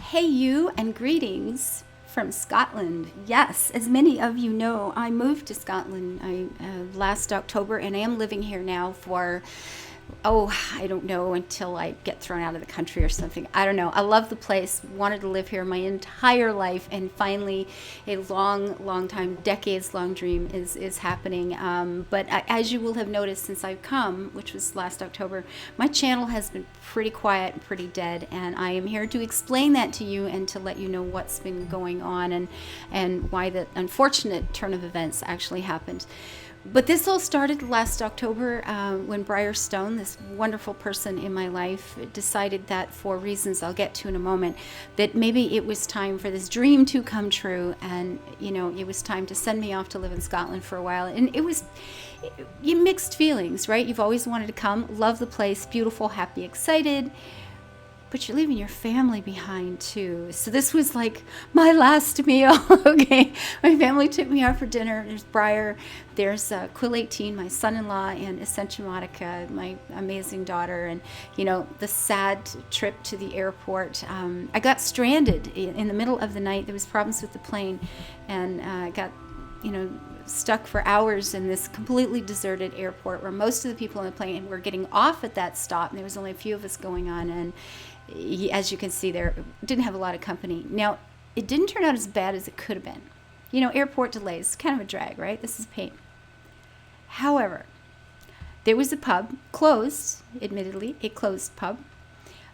Hey you, and greetings from Scotland. Yes, as many of you know, I moved to Scotland last October, and I am living here now for, I don't know, until I get thrown out of the country or something. I don't know. I love the place, wanted to live here my entire life, and finally a long time, decades long dream is happening. But as you will have noticed since I've come, which was last October, my channel has been pretty quiet and pretty dead, and I am here to explain that to you and to let you know what's been going on and why the unfortunate turn of events actually happened. But this all started last October when Briar Stone, this wonderful person in my life, decided that for reasons I'll get to in a moment, that maybe it was time for this dream to come true, and it was time to send me off to live in Scotland for a while. And it was mixed feelings, right? You've always wanted to come, love the place, beautiful, happy, excited, but you're leaving your family behind too. So this was like my last meal. Okay, my family took me out for dinner. There's Briar, there's Quill 18, my son-in-law, and Ascension Monica, my amazing daughter. And the sad trip to the airport. I got stranded in the middle of the night. There was problems with the plane, and I got stuck for hours in this completely deserted airport where most of the people on the plane were getting off at that stop, and there was only a few of us going on. And as you can see there, didn't have a lot of company. Now, it didn't turn out as bad as it could have been. Airport delays, kind of a drag, right? This is pain. However, there was a pub, closed, admittedly, a closed pub.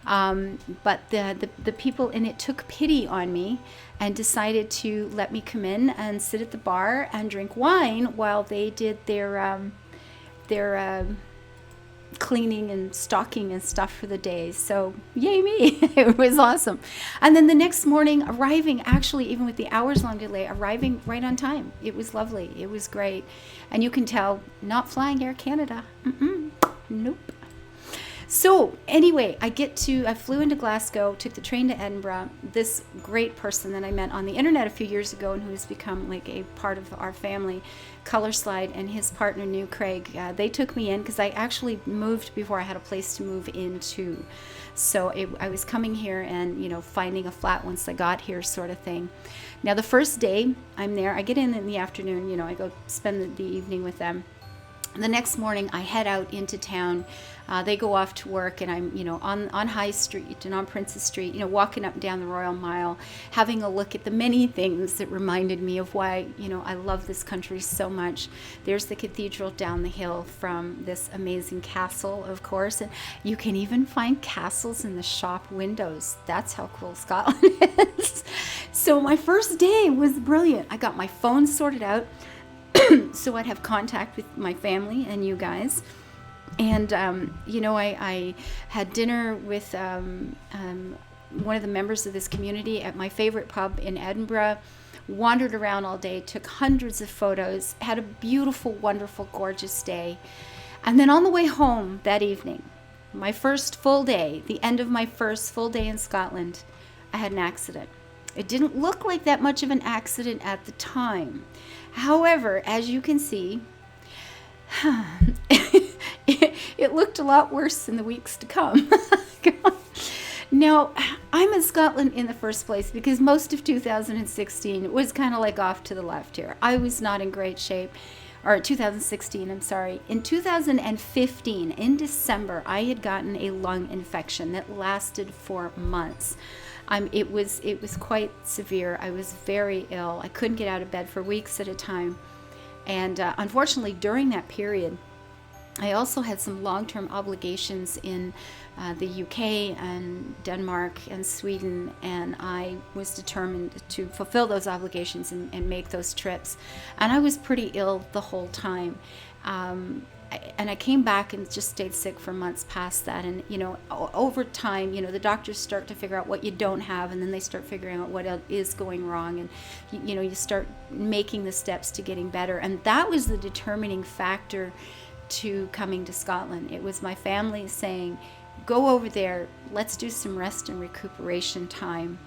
But the people in it took pity on me and decided to let me come in and sit at the bar and drink wine while they did their cleaning and stocking and stuff for the day. So yay me. It was awesome. And then the next morning, arriving, actually even with the hours long delay, arriving right on time. It was lovely. It was great. And you can tell, not flying Air Canada. Nope. So anyway, I flew into Glasgow, took the train to Edinburgh. This great person that I met on the internet a few years ago and who has become like a part of our family, Color Slide, and his partner, New Craig, they took me in because I actually moved before I had a place to move into. So I was coming here and, finding a flat once I got here, sort of thing. Now, the first day I'm there, I get in the afternoon, I go spend the evening with them. The next morning, I head out into town. They go off to work, and I'm, on High Street and on Princess Street, walking up and down the Royal Mile, having a look at the many things that reminded me of why, I love this country so much. There's the cathedral down the hill from this amazing castle, of course, and you can even find castles in the shop windows. That's how cool Scotland is. So my first day was brilliant. I got my phone sorted out, so I'd have contact with my family and you guys. And, I had dinner with one of the members of this community at my favorite pub in Edinburgh, wandered around all day, took hundreds of photos, had a beautiful, wonderful, gorgeous day. And then on the way home that evening, my first full day, the end of my first full day in Scotland, I had an accident. It didn't look like that much of an accident at the time. However, as you can see, it looked a lot worse in the weeks to come. Now, I'm in Scotland in the first place because most of 2016 was kind of like off to the left here. I was not in great shape. Or 2016, I'm sorry. In 2015, in December, I had gotten a lung infection that lasted for months. It was quite severe. I was very ill. I couldn't get out of bed for weeks at a time. And unfortunately, during that period, I also had some long-term obligations in the UK and Denmark and Sweden, and I was determined to fulfill those obligations and make those trips. And I was pretty ill the whole time. And I came back and just stayed sick for months past that. And, over time, the doctors start to figure out what you don't have, and then they start figuring out what is going wrong. And, you start making the steps to getting better. And that was the determining factor to coming to Scotland. It was my family saying, go over there, let's do some rest and recuperation time.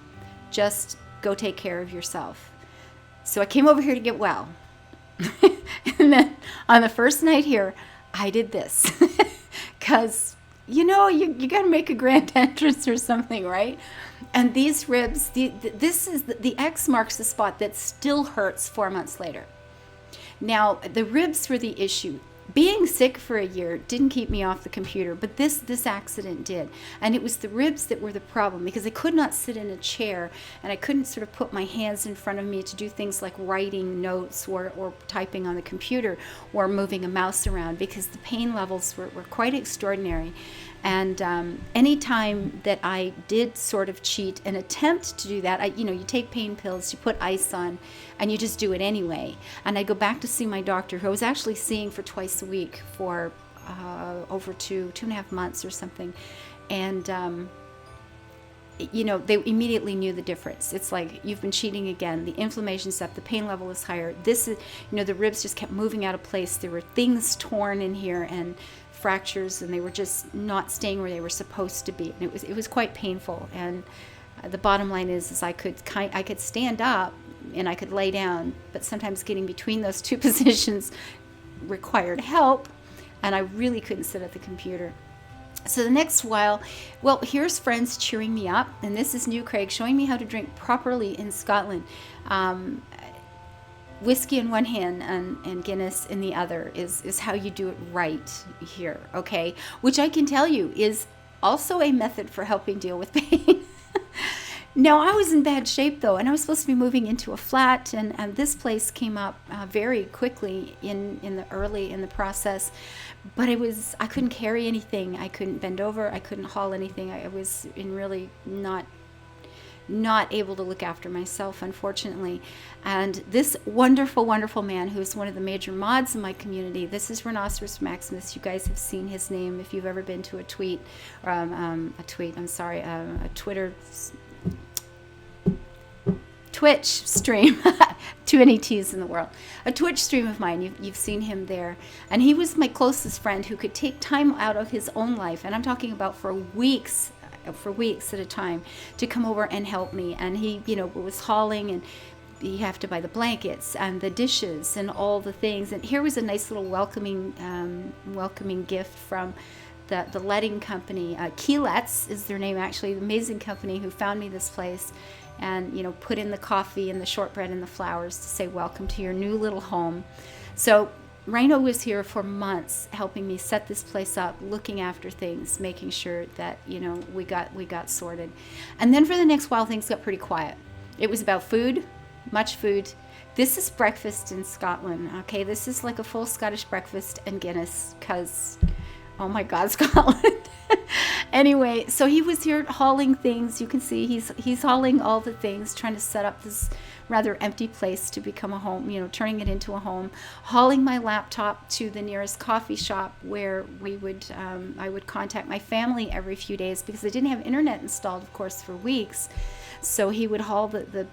Just go take care of yourself. So I came over here to get well. And then on the first night here, I did this because you got to make a grand entrance or something, right? And these ribs, the X marks the spot that still hurts 4 months later. Now, the ribs were the issue. Being sick for a year didn't keep me off the computer, but this accident did. And it was the ribs that were the problem, because I could not sit in a chair, and I couldn't sort of put my hands in front of me to do things like writing notes or typing on the computer or moving a mouse around, because the pain levels were quite extraordinary. And any time that I did sort of cheat and attempt to do that, you take pain pills, you put ice on, and you just do it anyway. And I go back to see my doctor, who I was actually seeing for twice a week for over 2.5 months or something. And, they immediately knew the difference. It's like, you've been cheating again. The inflammation's up, the pain level is higher. This is, the ribs just kept moving out of place. There were things torn in here and fractures, and they were just not staying where they were supposed to be. And it was quite painful. And the bottom line is I could stand up and I could lay down, but sometimes getting between those two positions required help, and I really couldn't sit at the computer. So the next while, well, here's friends cheering me up, and this is New Craig showing me how to drink properly in Scotland. Whiskey in one hand and Guinness in the other is how you do it right here, okay? Which I can tell you is also a method for helping deal with pain. Now, I was in bad shape, though, and I was supposed to be moving into a flat, and this place came up very quickly in the process. But I couldn't carry anything. I couldn't bend over. I couldn't haul anything. I was in really not able to look after myself, unfortunately. And this wonderful, wonderful man, who is one of the major mods in my community, this is Rhinoceros Maximus. You guys have seen his name if you've ever been to a Twitch stream, too many T's in the world. A Twitch stream of mine, you've seen him there. And he was my closest friend who could take time out of his own life, and I'm talking about for weeks at a time, to come over and help me. And he, was hauling, and you have to buy the blankets and the dishes and all the things. And here was a nice little welcoming gift from the letting company. Keylets is their name, actually, the amazing company who found me this place, and put in the coffee and the shortbread and the flowers to say welcome to your new little home. So Rhino was here for months helping me set this place up, looking after things, making sure that we got sorted. And then for the next while, things got pretty quiet. It was about food, much food. This is breakfast in Scotland, okay? This is like a full Scottish breakfast and Guinness, because oh my God, Scotland. Anyway, so he was here hauling things. You can see he's hauling all the things, trying to set up this rather empty place to become a home, turning it into a home, hauling my laptop to the nearest coffee shop where I would contact my family every few days, because I didn't have internet installed, of course, for weeks. So he would haul the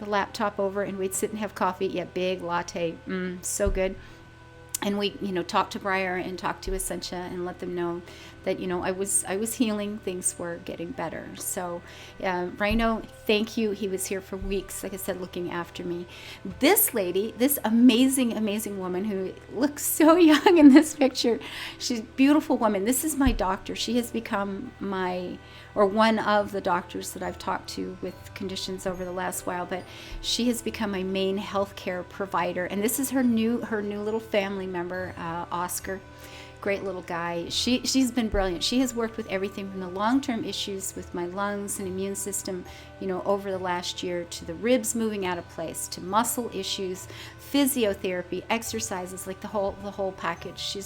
laptop over, and we'd sit and have coffee. Yeah, big latte, so good. And we, talked to Briar and talked to Essentia and let them know that, I was healing, things were getting better. So, Rhino, thank you. He was here for weeks, like I said, looking after me. This lady, this amazing, amazing woman who looks so young in this picture, she's a beautiful woman. This is my doctor. She has become one of the doctors that I've talked to with conditions over the last while, but she has become my main healthcare provider. And this is her new little family member, Oscar. Great little guy. She's been brilliant. She has worked with everything from the long-term issues with my lungs and immune system, over the last year, to the ribs moving out of place, to muscle issues, physiotherapy, exercises, like the whole package. She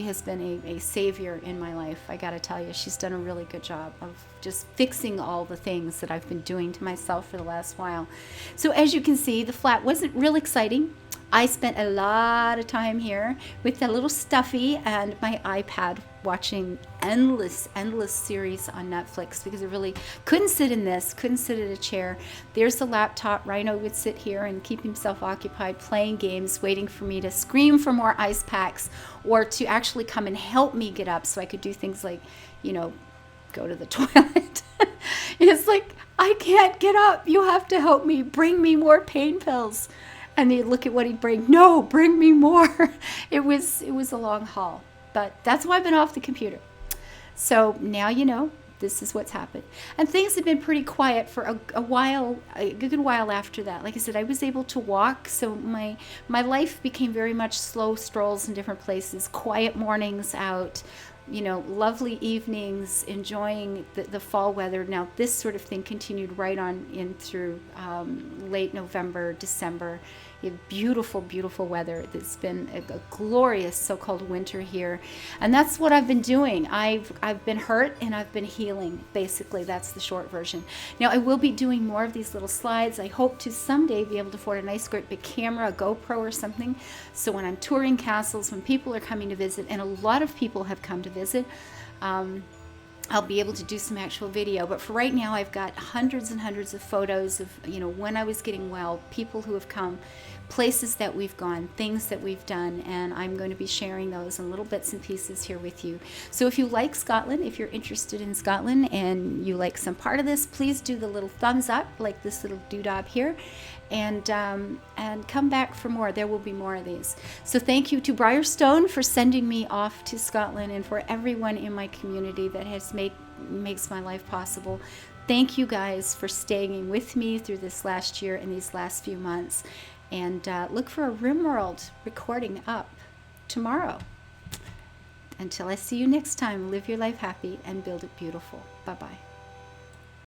has been a savior in my life. I gotta tell you, she's done a really good job of just fixing all the things that I've been doing to myself for the last while. So as you can see, the flat wasn't real exciting. I spent a lot of time here with a little stuffy and my iPad watching endless series on Netflix, because I really couldn't sit in this, couldn't sit at a chair. There's the laptop. Rhino would sit here and keep himself occupied playing games, waiting for me to scream for more ice packs, or to actually come and help me get up so I could do things like, go to the toilet. It's like, I can't get up. You have to help me. Bring me more pain pills. And they'd look at what he'd bring. No, bring me more. It was a long haul. But that's why I've been off the computer. So now you know, this is what's happened. And things have been pretty quiet for a while, a good while after that. Like I said, I was able to walk, so my life became very much slow strolls in different places, quiet mornings out, you know, lovely evenings, enjoying the fall weather. Now, this sort of thing continued right on in through late November, December. You have beautiful, beautiful weather. It's been a glorious so-called winter here. And that's what I've been doing. I've been hurt and I've been healing. Basically, that's the short version. Now, I will be doing more of these little slides. I hope to someday be able to afford a nice, great big camera, a GoPro or something. So when I'm touring castles, when people are coming to visit, and a lot of people have come to visit, I'll be able to do some actual video. But for right now, I've got hundreds and hundreds of photos of, you know, when I was getting well, people who have come, places that we've gone, things that we've done, and I'm going to be sharing those in little bits and pieces here with you. So if you like Scotland, if you're interested in Scotland and you like some part of this, please do the little thumbs up, like this little doodad here, and come back for more. There will be more of these. So thank you to Briarstone for sending me off to Scotland, and for everyone in my community that has makes my life possible. Thank you guys for staying with me through this last year and these last few months. And look for a Rimworld recording up tomorrow. Until I see you next time, live your life happy and build it beautiful. Bye-bye.